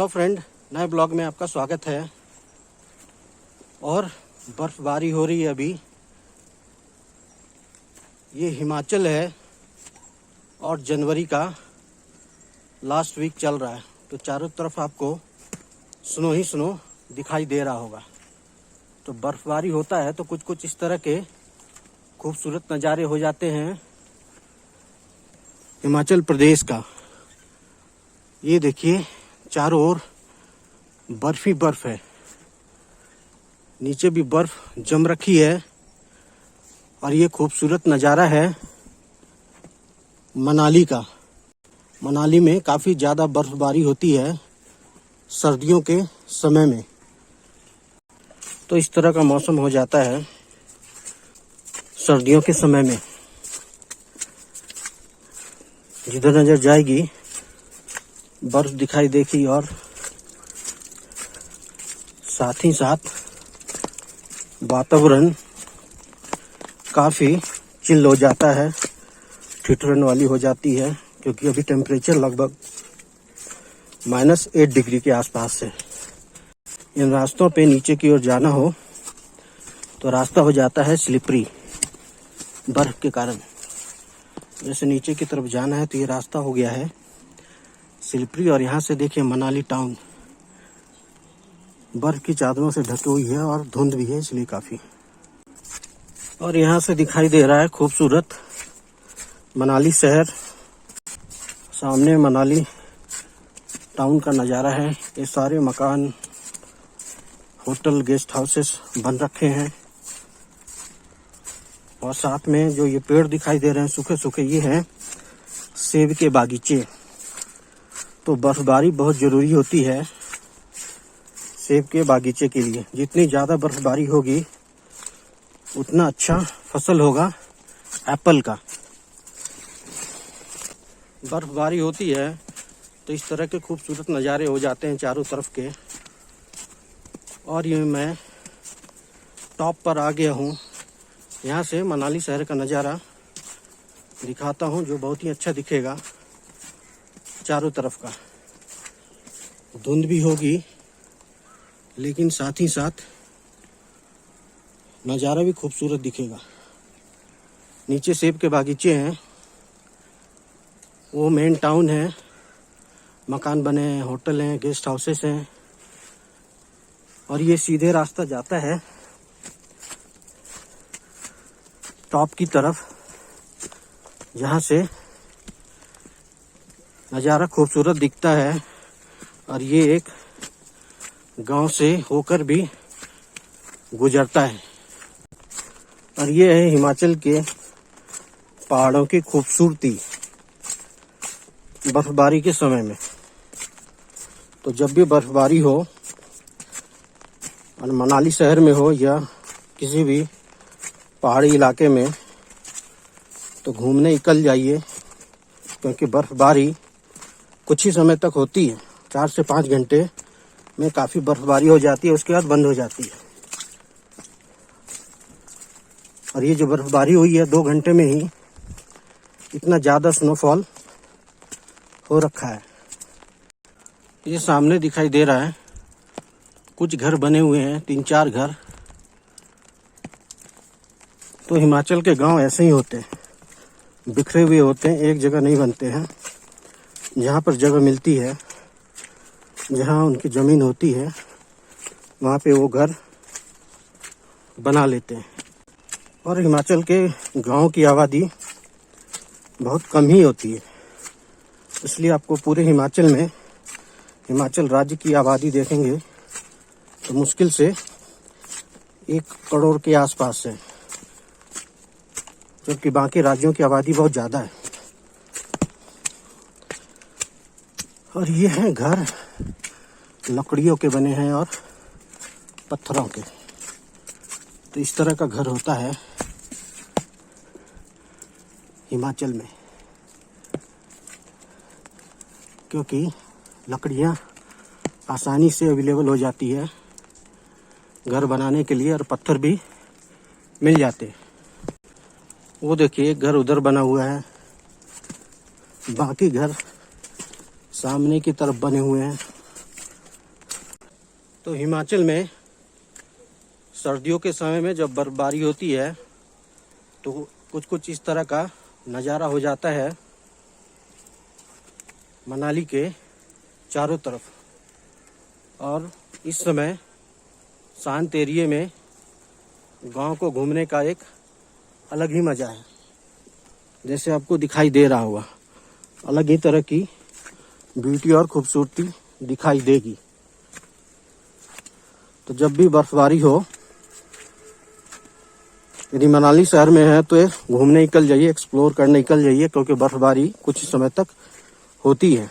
Hello friend, नए blog में आपका स्वागत है। और बर्फबारी हो रही है अभी। ये हिमाचल है और जनवरी का लास्ट वीक चल रहा है, तो चारों तरफ आपको स्नो ही स्नो दिखाई दे रहा होगा। तो बर्फबारी होता है तो कुछ कुछ इस तरह के खूबसूरत नज़ारे हो जाते हैं हिमाचल प्रदेश का। ये देखिए, चारों ओर बर्फ ही बर्फ है, नीचे भी बर्फ जम रखी है। और ये खूबसूरत नज़ारा है मनाली का। मनाली में काफ़ी ज़्यादा बर्फबारी होती है सर्दियों के समय में। तो इस तरह का मौसम हो जाता है सर्दियों के समय में। जिधर नज़र जाएगी बर्फ दिखाई देगी और साथ ही साथ वातावरण काफ़ी चिल हो जाता है, ठिठुरन वाली हो जाती है, क्योंकि अभी टेम्परेचर लगभग -8 डिग्री के आसपास है। इन रास्तों पे नीचे की ओर जाना हो तो रास्ता हो जाता है स्लिपरी बर्फ के कारण। जैसे नीचे की तरफ जाना है तो ये रास्ता हो गया है स्लिपरी। और यहाँ से देखिए मनाली टाउन बर्फ की चादरों से ढकी हुई है और धुंध भी है इसलिए काफ़ी। और यहाँ से दिखाई दे रहा है खूबसूरत मनाली शहर। सामने मनाली टाउन का नज़ारा है। ये सारे मकान, होटल, गेस्ट हाउसेस बन रखे हैं। और साथ में जो ये पेड़ दिखाई दे रहे हैं सूखे सूखे, ये हैं सेब के बागीचे। तो बर्फबारी बहुत ज़रूरी होती है सेब के बागीचे के लिए। जितनी ज़्यादा बर्फबारी होगी उतना अच्छा फसल होगा एप्पल का। बर्फबारी होती है तो इस तरह के खूबसूरत नज़ारे हो जाते हैं चारों तरफ के। और ये मैं टॉप पर आ गया हूँ। यहाँ से मनाली शहर का नज़ारा दिखाता हूँ, जो बहुत ही अच्छा दिखेगा चारों तरफ का। धुंध भी होगी लेकिन साथ ही साथ नज़ारा भी खूबसूरत दिखेगा। नीचे सेब के बागीचे हैं, वो मेन टाउन है, मकान बने हैं, होटल हैं, गेस्ट हाउसेस हैं। और ये सीधे रास्ता जाता है टॉप की तरफ, जहाँ से नज़ारा खूबसूरत दिखता है। और ये एक गांव से होकर भी गुजरता है। और ये है हिमाचल के पहाड़ों की खूबसूरती बर्फबारी के समय में। तो जब भी बर्फबारी हो और मनाली शहर में हो या किसी भी पहाड़ी इलाके में, तो घूमने निकल जाइए, क्योंकि बर्फबारी कुछ ही समय तक होती है। 4 से 5 घंटे में काफ़ी बर्फबारी हो जाती है, उसके बाद बंद हो जाती है। और ये जो बर्फबारी हुई है 2 घंटे में ही इतना ज़्यादा स्नोफॉल हो रखा है। ये सामने दिखाई दे रहा है कुछ घर बने हुए हैं, 3-4 घर। तो हिमाचल के गांव ऐसे ही होते हैं, बिखरे हुए होते हैं, एक जगह नहीं बनते हैं। जहाँ पर जगह मिलती है, जहाँ उनकी ज़मीन होती है, वहाँ पे वो घर बना लेते हैं। और हिमाचल के गांव की आबादी बहुत कम ही होती है, इसलिए आपको पूरे हिमाचल में, हिमाचल राज्य की आबादी देखेंगे तो मुश्किल से 1 करोड़ के आसपास है, जबकि बाकी राज्यों की आबादी बहुत ज़्यादा है। और ये हैं घर, लकड़ियों के बने हैं और पत्थरों के। तो इस तरह का घर होता है हिमाचल में, क्योंकि लकड़ियाँ आसानी से अवेलेबल हो जाती है घर बनाने के लिए, और पत्थर भी मिल जाते हैं। वो देखिए एक घर उधर बना हुआ है, बाकी घर सामने की तरफ बने हुए हैं। तो हिमाचल में सर्दियों के समय में जब बर्फबारी होती है तो कुछ कुछ इस तरह का नज़ारा हो जाता है मनाली के चारों तरफ। और इस समय शांत एरिया में गांव को घूमने का एक अलग ही मज़ा है। जैसे आपको दिखाई दे रहा होगा, अलग ही तरह की ब्यूटी और खूबसूरती दिखाई देगी। तो जब भी बर्फबारी हो, यदि मनाली शहर में है तो घूमने निकल जाइए, एक्सप्लोर करने निकल जाइए, क्योंकि बर्फबारी कुछ समय तक होती है।